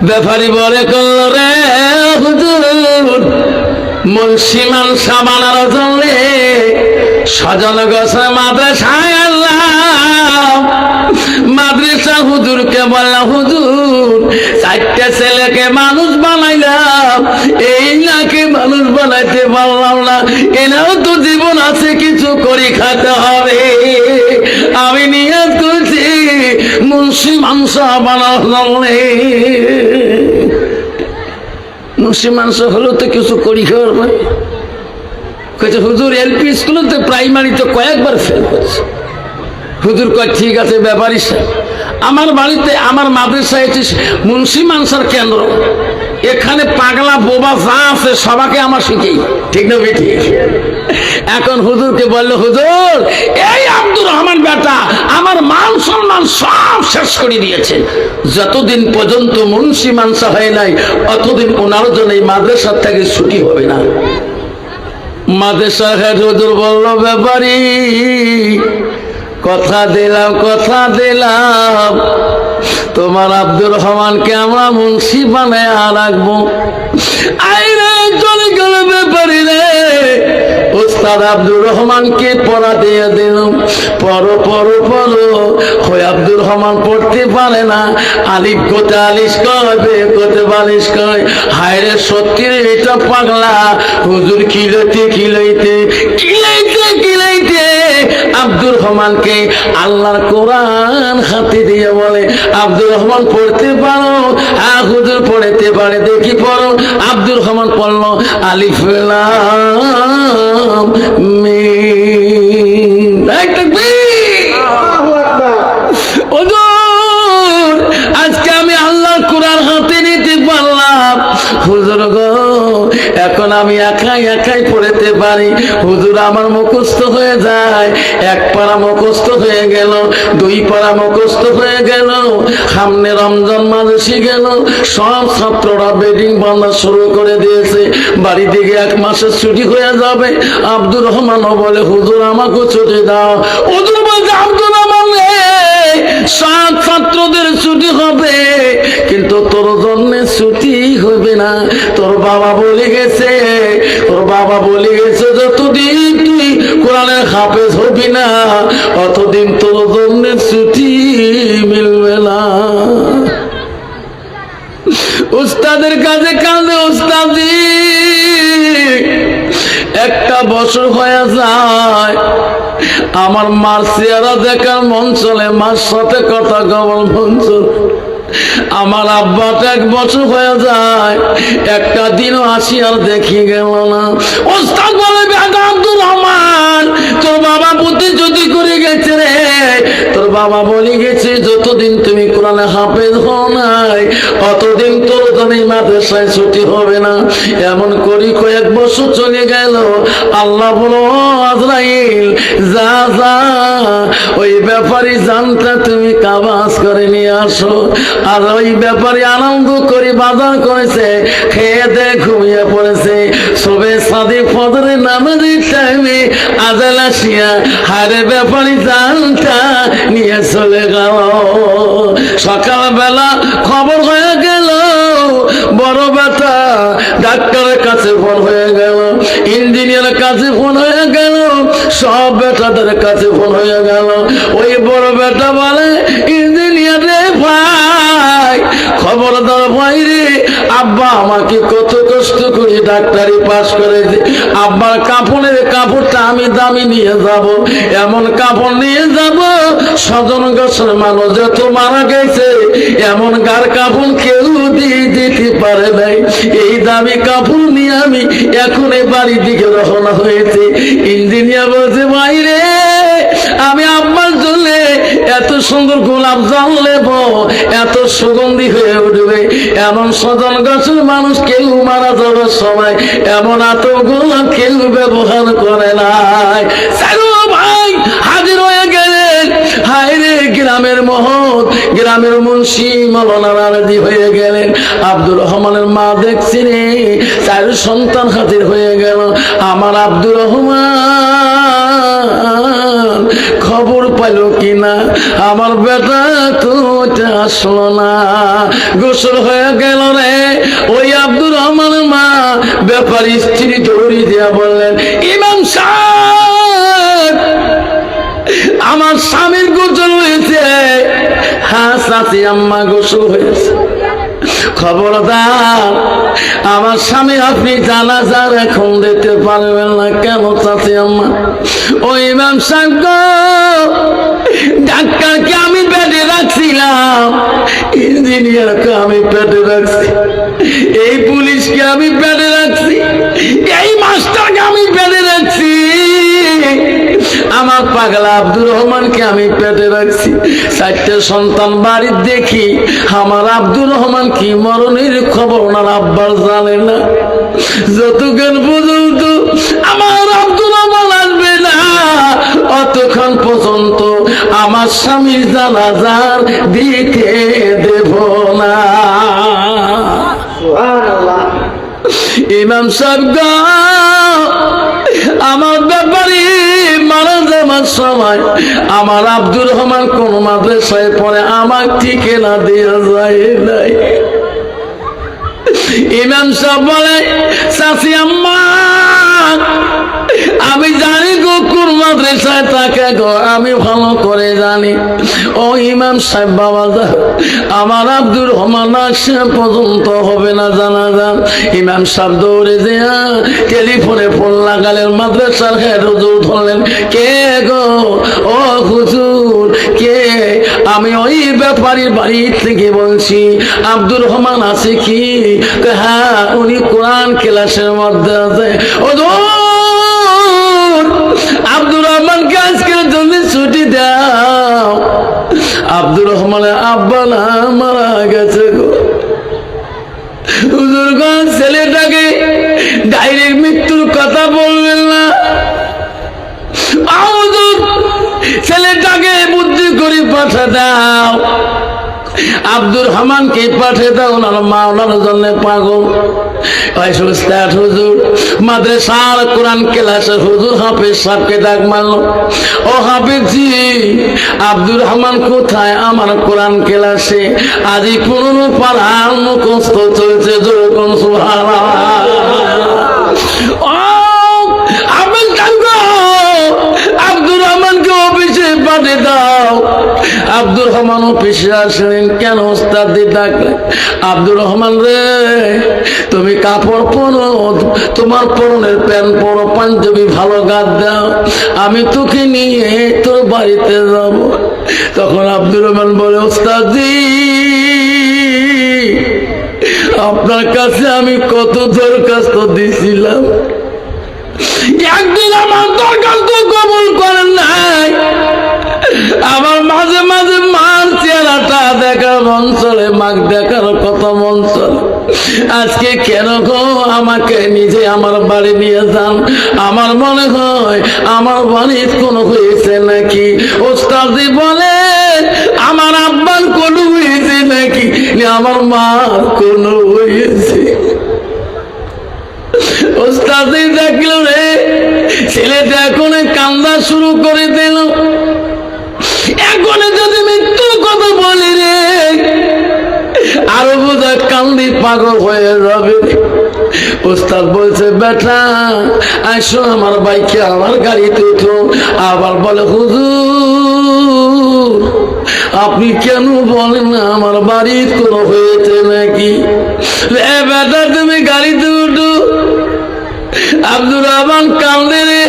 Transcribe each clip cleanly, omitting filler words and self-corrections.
ব্যাপারী বলে করল রে হুজুর, মুন্সি মানসা বানানোর জন্য সজন গোছের মাদ্রাসায় আল্লাহ। মাদ্রাসা হুজুরকে বললাম, হুজুর 4টা ছেলেকে মানুষ বানাইলাম, এই নাকি মানুষ বানাইতে পারলাম না, এনাও তো জীবন আছে, কিছু করে খাতে হবে। আমি নিয়ত করছি মুন্সি মানসা বানানোর। মুন্সি মানসা হলো তো কিছু করি খাওয়ার ভাই। হুজুর এলপি স্কুলে প্রাইমারিতে কয়েকবার ফেল করছে। হুজুর কয় ঠিক আছে ব্যাপারী সাহেব, আমার বাড়িতে আমার মাদ্রাসায় মুন্সি মানসার কেন্দ্র, এখানে পাগলা বোবা যা আছে সবাকে আমার শিখেই, ঠিক না বেটি? এখন হুজুরকে বললো, হুজুর এই আব্দুর রহমান বেটা আমার মান সম্মান সব শেষ করে দিয়েছে, যতদিন পর্যন্ত মুন্সি মানসা হয় নাই অতদিন ওনার জন্য এই মাদ্রাসার থেকে ছুটি হবে না। মাদ্রাসা হেড হুজুর বলল, ব্যাপারী কথা দিলাম তোমার আব্দুর রহমানকে আমরা মুন্সি বানায় রাখবো। আইরে চলে গেল ব্যাপারী রে, ওস্তাদ আব্দুর রহমানকে পড়া দিয়ে দিলাম, পড়ো হয় আব্দুর রহমান পড়তে পারে না, আলিফ কোতে আলিশ কয়, বে কোতে বালিশ কয়। হায়রে সত্যি এটা পাগলা। হুজুর কিলাইতে আব্দুর রহমানকে আল্লাহর কোরআন হাতে দিয়ে বলে, আব্দুর রহমান পড়তে পারো? হ্যাঁ হুজুর পড়তে পারে, দেখি পড়ো। আব্দুর রহমান পড়লো আলিফ লাম মিম। হুজুর আজকে আমি আল্লাহর কোরআন হাতে নিতে পারলাম। হুজুর গো এখন আমি একাই পড়তে পারি। হুজুর আমার মুখস্থ হয়ে যায়, 1 পারা মুখস্থ হয়ে গেল, 2 পারা মুখস্থ হয়ে গেল। সামনে রমজান মাস এসে গেল, সব ছাত্ররা বেডিং বাঁধা শুরু করে দিয়েছে, বাড়ি থেকে 1 মাসের ছুটি হয়ে যাবে। আব্দুর রহমানও বলে, হুজুর আমাকে ছুটি দাও। হুজুর বলছে, আব্দুর রহমান সব ছাত্রদের ছুটি হবে, কিন্তু তোর জন্য ছুটি হবে না। তোর বাবা বলে গেছে যতদিন তুই কোরআনের হাফেজ হবি না অতদিন তোর জন্য ছুটি মিলবে না। উস্তাদের কাছে কাঁদে, উস্তাদি 1টা বছর হয়ে যায়, আমার মার চেহারা দেখার মন চলে, মার সাথে কথা কবার মন চলে। আমার আব্বাটা 1 বছর হয়ে যায়, একটা দিনও আসি আর দেখি গেল না। ওস্তাদ বলে, বেটা আব্দুর রহমান তোর বাবা বুদ্ধি যদি করে গেছে রে, তোর বাবা বলে গেছে যতদিন তুমি কোরআনে হাফেজ হও নাই অতদিন তোর জন্য মাদ্রাসায় ছুটি হবে না। এমন করি কয়েক বছর চলে গেল। আল্লাহ বলো, আজরাইল যা ওই ব্যাপারী জানটা তুমি কাবাজ করে নিয়ে আসো। আর ওই ব্যাপারী আনন্দ করে বাজার করেছে, খেয়ে দে ঘুমিয়ে পড়েছে। সবে সাদি ফজরের নামাজের টাইমে আজাল আসিয়া হারে ব্যাপারী জানটা নিয়ে চলে গেল। সকালবেলা খবর হয়ে গেল, বড় বেটা ডাক্তারের কাছে ফোন হয়ে গেল, ইঞ্জিনিয়ারের কাছে ফোন হয়ে গেল, সব বেটাদের কাছে ফোন হয়ে গেল। ওই বড় বেটা বলে, ইঞ্জিনিয়ার রে ভাই, খবরদার ভাই রে, আব্বা আমাকে কত কষ্ট করে ডাক্তারি পাস করেছে, আব্বার কাপড়ের কাপড়টা আমি দামি নিয়ে যাব, এমন কাপড় নিয়ে যাব স্বজন গোছের মানুষ যত মারা গেছে এমন গার কাপড় কেউ দিতে পারে নাই। এই দামি কাপড় নিয়ে আমি এখন বাড়ির দিকে রওনা হয়েছে। ইঞ্জিনিয়ার বলছে, ভাই রে আমি আব্বার জন্য এত সুন্দর গোলাপ জল নেব, এত সুগন্ধি হয়ে উঠবে, এমন স্বজন গাছের মানুষ কেউ মারা যাওয়ার সময় এমন এত গোলাপ কেউ ব্যবহার করে নাই। ভাই হাজির হয়ে গেলেন। হায় রে, গ্রামের মহৎ, গ্রামের মুন্সি মৌলানা রাজি হয়ে গেলেন। আব্দুর রহমানের মা দেখছি রে, 4 সন্তান হাজির হয়ে গেল। আমার আব্দুর রহমান খবর পাইল কিনা, আমার বেটা তো আসলো না। গোসল হয়ে গেল রে। ওই আব্দুর রহমানের মা ব্যাপারী স্ত্রী দৌড়ি দিয়া বললেন, ইমাম সাহেব, আমার স্বামীর গোসল হয়েছে। হ্যাঁ চাচি আম্মা গোসল হয়েছে। খবরদার, আমার স্বামী আপনি জানাজার এখন দিতে পারবেন না। কেন চাচি আম্মা? ও ইমাম সাহেব গো, ডাক্তারকে আমি পেটে রাখছিলাম, ইঞ্জিনিয়ারকে আমি পেটে রাখছি, এই পুলিশকে আমি পেটে রাখছি, এই মাস্টারকে আমি পেটে রাখছি, আমার পাগলা আব্দুর রহমানকে আমি পেটে রাখছি। 4টে সন্তান বাড়ির দেখি, আমার আব্দুর রহমান কি মরণের খবর ওনার আব্বার জানে না। যতক্ষণ পর্যন্ত আমার আব্দুর রহমান আসবে না, অতক্ষণ পর্যন্ত আমার স্বামীর জানাজার দিতে দেব না। ইমাম সাহেব, আমার ব্যাপারে মারা যাবার সময় আমার আব্দুর রহমান কোন মাদ্রাসায় পড়ে আমার ঠিকানা দেওয়া যায় নাই। ইমাম সাহেব বলে, চাচি আম্মা, আমি জানি গো কোন মাদ্রাসায় থাকে গো, আমি ভালো করে জানি। ও ইমাম সাহেব বাবা, আমার আব্দুর রহমান আসে পর্যন্ত হবে না জানাজা। ইমাম সাহেব দৌড়ে দেয়া টেলিফোনে ফোন লাগালেন, মাদ্রাসার হেড হুজুর ধরলেন, কে গো? ও হুজুর কে? আমি ওই ব্যাপারীর বাড়ি থেকে বলছি, আব্দুর রহমান আছে কি? হ্যাঁ, উনি কোরআন ক্লাসের মধ্যে আছে। ও আব্দুর রহমানকে আজকের জন্য ছুটি দাও। আব্দুর রহমানের আব্বা না মারা গেছে গো। হুজুর গো, ছেলেটাকে ডাইরেক্ট মৃত্যুর কথা বলবেন না। হুজুর, ছেলেটাকে বুদ্ধি করে পাঠা দাও। আব্দুর রহমানকে পাঠিয়ে দাও, ওনার মা ওনার জন্য পাগল। হুজুর মাদ্রাসার কোরআন ক্লাসের হুজুর হাফেজ সাহেবকে ডাক মারলো, ও হাফেজ জি, আব্দুর রহমান কোথায়? আমার কোরআন ক্লাসে আজই 15 পারা মুখস্থ চলছে। যেরকম আব্দুর রহমানকে অফিসে পাঠিয়ে দাও। আব্দুর রহমান অফিসে আসলেন। কেন ওস্তাদ দিয়ে ডাকলেন? আব্দুর রহমান রে, তুমি কাপড় পরো, তোমার পরনের প্যান্ট পরো, পাঞ্জাবি ভালো গাদ দাও, আমি তোকে নিয়ে তোর বাড়িতে যাব। তখন আব্দুর রহমান বলে, ওস্তাদ জি, আপনার কাছে আমি কত দরখাস্ত দিছিলাম, একদিন আমার দরখাস্ত কবুল করেন নাই। আমার মাঝে মাঝে মার চেহারাটা দেখার মন চলে, মাক দেখার কত মন চলে। আজকে কেন গো আমাকে নিজে আমার বাড়ি নিয়ে যান? আমার মনে হয় আমার বাড়ির কোনো হয়েছে নাকি। ওস্তাদি বলে, আমার আব্বার কোনো হয়েছে নাকি, আমার মার কোনো হয়েছে। ওস্তাদি দেখলো রে, ছেলেটা এখন কান্দা শুরু করে দিল। এখন যদি মৃত্যুর কথা বলি রে, আরো বোধহয় কান্দি পাগল হয়ে যাবে। ওস্তাদ বলছে, বেটা আসো আমার বাইকে, আমার গাড়িতে উঠো। আবার বলে, হুজুর আপনি কেন বলেন না আমার বাড়ির কোনো হয়েছে নাকি? বেটা তুমি গাড়িতে উঠো। আব্দুর রহমান কান্দে রে,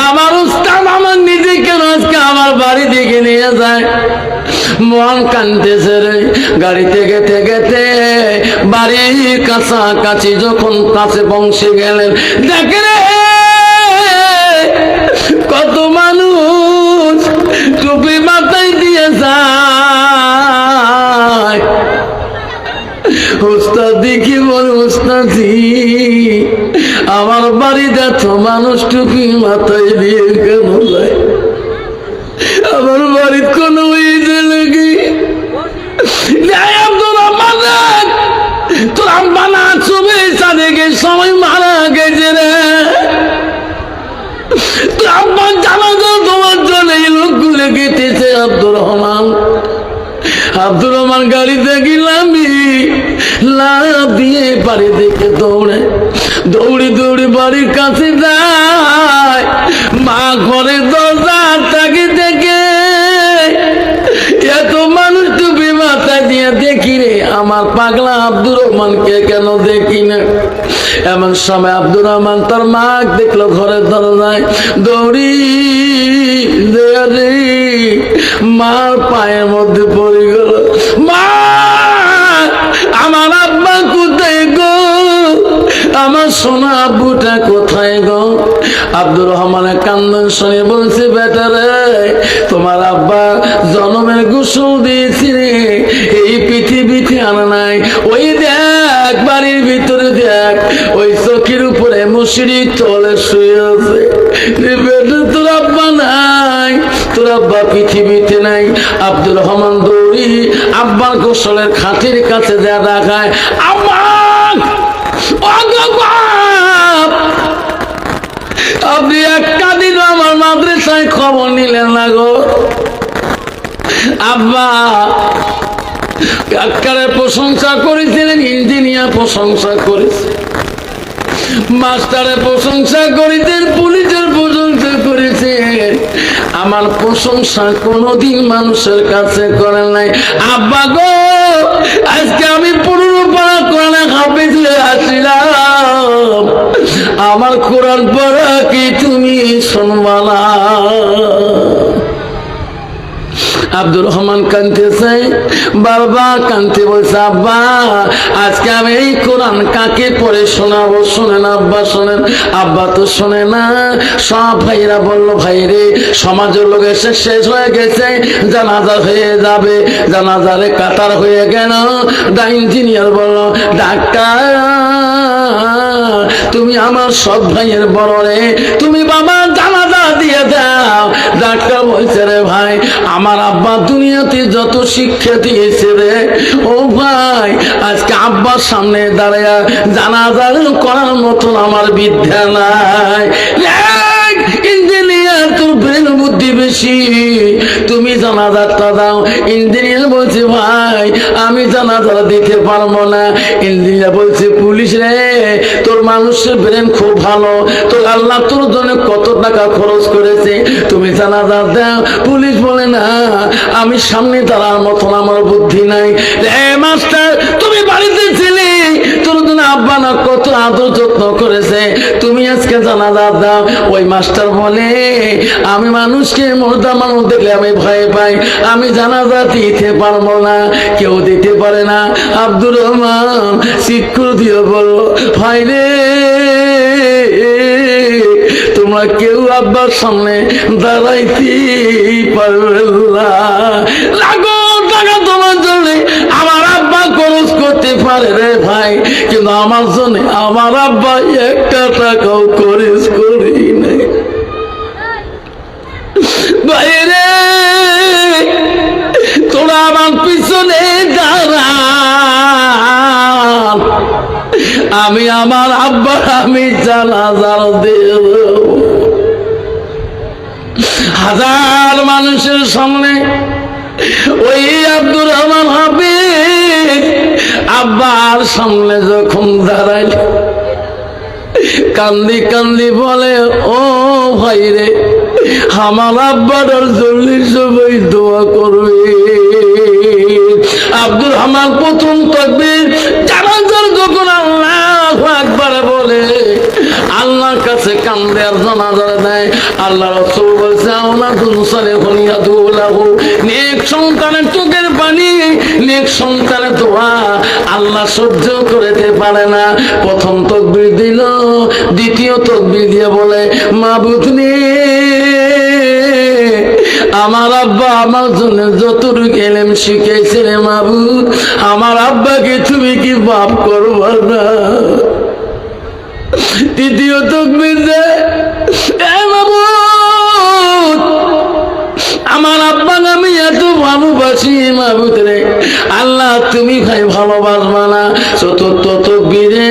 আমার উস্তাদ আমার নিজে কেন আজকে আমার বাড়ি দিকে নিয়ে যায়? মন কান্দতেছে রে। গাড়িতে গেতে গেতে বাড়ির কাছাকাছি যখন কাছে পৌঁছে গেলেন, দেখে রে কত মানুষ টুপি মাথায় দিয়ে যায়। উস্তাদ দেখি বলে, উস্তাদি আমার বাড়িতে এত মানুষ টুপি মাথায় দিয়ে কেন যায়? আমার বাড়ির কোনো হয়েছে নাকি? আব্দুর রহমান, তোর আব্বা না ছবি সাদেকে সময় মারা গেছে রে। তোর আব্বা জানাজা তোমার জন্য দেখিতেছে আব্দুর রহমান। আব্দুর রহমান গাড়িতে গেলামি লাভ দিয়ে বাড়ি দিকে দৌড়ে দৌড়ি দৌড়ি বাড়ির কাছে যায়। মা ঘরে দরজা তাকে দেখে এত মানুষ টুপি মাথায় দিয়ে দেখি রে আমার পাগলা আব্দুর রহমানকে কেন দেখি না। এমন সময় আব্দুর রহমান তার মা দেখলো ঘরের দরজায় দৌড়ি মার পায়ের মধ্যে পড়ে গেল। মা আমার আব্বা কোথায় গো, আমার সোনা আব্বুটা কোথায় গো। আব্দুর রহমানের কান্দন শুনে বলছে বেটা রে তোমার আব্বা জন্মের গোসল দিয়েছি রে, এই পৃথিবীতে আনা নাই। ওই দেখ বাড়ির ভিতরে দেখ ওই চকির উপরে মুসিরি তলে শুয়ে আছে। বেটা তোর আব্বা নাই, তোর আব্বা পৃথিবীতে নাই। আব্দুর রহমান দৌড়ি আব্বার গোসলের খাটের কাছে দেয়া দেখায় আব্বা আপনি একটা দিন আমার মাদ্রাসায় খবর নিলেন না গো। আব্বা ডাক্তারের প্রশংসা করেছিলেন, ইঞ্জিনিয়ার প্রশংসা করেছে, মাস্টারের প্রশংসা করেছেন, পুলিশের প্রশংসা করেছে, আমার প্রশংসা কোনদিন মানুষের কাছে করেন নাই। আব্বা গো আজকে আমি 15 পারা কোরআনে হাফেজ হয়ে আসিলাম, আমার কোরআন পড়া কি তুমি শুনবা না? আব্দুর রহমান কাঁদতেছে, বাবা কাঁদতে বলছে আব্বা আজকে আমি এই কোরআন কাকে পড়ে শোনাবো? শোনেন আব্বা শোনেন। আব্বা তো শোনে না। সব ভাইরা বললো ভাই রে সমাজের লোক এসে শেষ হয়ে গেছে, জানাজা হয়ে যাবে। জানাজারে কাতার হয়ে গেল। ইঞ্জিনিয়ার বললো ডাক্তার তুমি আমার সব ভাইয়ের বড় রে, তুমি বাবা জানাজা দিয়ে দাও। ডাক্তার বলছে রে ভাই আমার আব্বা দুনিয়াতে যত শিক্ষা দিয়েছে রে ও ভাই আজকে আব্বার সামনে দাঁড়ায়া জানাজা করার মতন আমার বিদ্যা নাই। ইঞ্জিনিয়ার তোর ব্রেন বুদ্ধি বেশি, তুমি জানাজাটা দাও। ইঞ্জিনিয়ার বলছে ভাই আমি জানাজা দিতে পারবো না। ইঞ্জিনিয়ার বলছে পুলিশ রে তোর মানুষের ব্রেন খুব ভালো, তোর আল্লাহ তোর জন্য কত টাকা খরচ করেছে, তুমি জানাজা দাও। পুলিশ বলে না আমি সামনে দাঁড়ার মতন আমার বুদ্ধি নাই। রে মাস্টার তুমি বাড়িতে ছিলে, তোর জন্য আব্বা না কত আদর যত্ন করেছে, তুমি আজকে জানাজা দাও। ওই মাস্টার বলে আমি মানুষকে মুর্দা মানুষ দেখলে আমি ভয় পাই, আমি জানাজা দিতে পারবো না, কেউ দিতে পারে না। আব্দুর রহমান চিৎকার দিয়ে বলল ভাই রে তোমরা কেউ আব্বার সামনে দাঁড়াইতেই পারবে না। লাগো টাকা তোমার জন্য আমার আব্বা খরচ করতে পারে রে ভাই, কিন্তু আমার জন্য আমার আব্বা একটা টাকাও খরচ করি নাই। ভাই রে তোরা আমার পিছনে দাঁড়া, আমি আমার আব্বা আমি জানাজা দেব। হাজার মানুষের সামনে ওই আব্দুর রহমান হাফেজ আব্বার সামনে যখন দাঁড়াইল কান্দি কান্দি বলে ও ভাই রে আমার আব্বার 40 ভাই দোয়া করবে। আব্দুর রহমান প্রথম তাকবীর জানাজার যখন আল্লাহু আকবার বলে আল্লাহর কাছে কান্দে আর জানাজা দেয়। আল্লাহ রাসূল বলেছে আওলাদুন সালিহুন ইয়াদুলাহু, নেক সন্তানের চোখের পানি নেক সন্তানের দোয়া আল্লাহ সহ্য করতে পারে না। প্রথম তাকবীর দিল, দ্বিতীয় তাকবীর দিয়ে বলে মাবুদ নে আমার আব্বা আমার জন্য যতটুকু ইলম শিখেছে রে মাবুদ আমার আব্বাকে তুমি কি মাফ করবা না? তৃতীয় তাকবীর দে এ মাবুদ আমার আব্বা আমি এত ভালোবাসি মাবুদ রে আল্লাহ তুমি ভাই ভালোবাসবা না? চতুর্থ তাকবীরে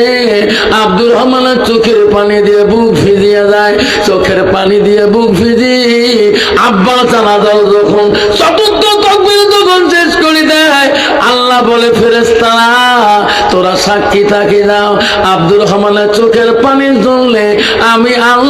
আব্দুর রহমানের চোখের পানি দিয়ে বুক ভিজিয়ে যায়, চোখের পানি দিয়ে বুক ভিজি আব্বার জানাজা যখন চতুর্থ তাকবীর যখন শেষ করে দেয়, আল্লাহ বলে ফেরেশতারা তোরা সাক্ষী থাকি দাও, আব্দুর রহমানের চোখের পানি জ্বললে আমি আল্লাহ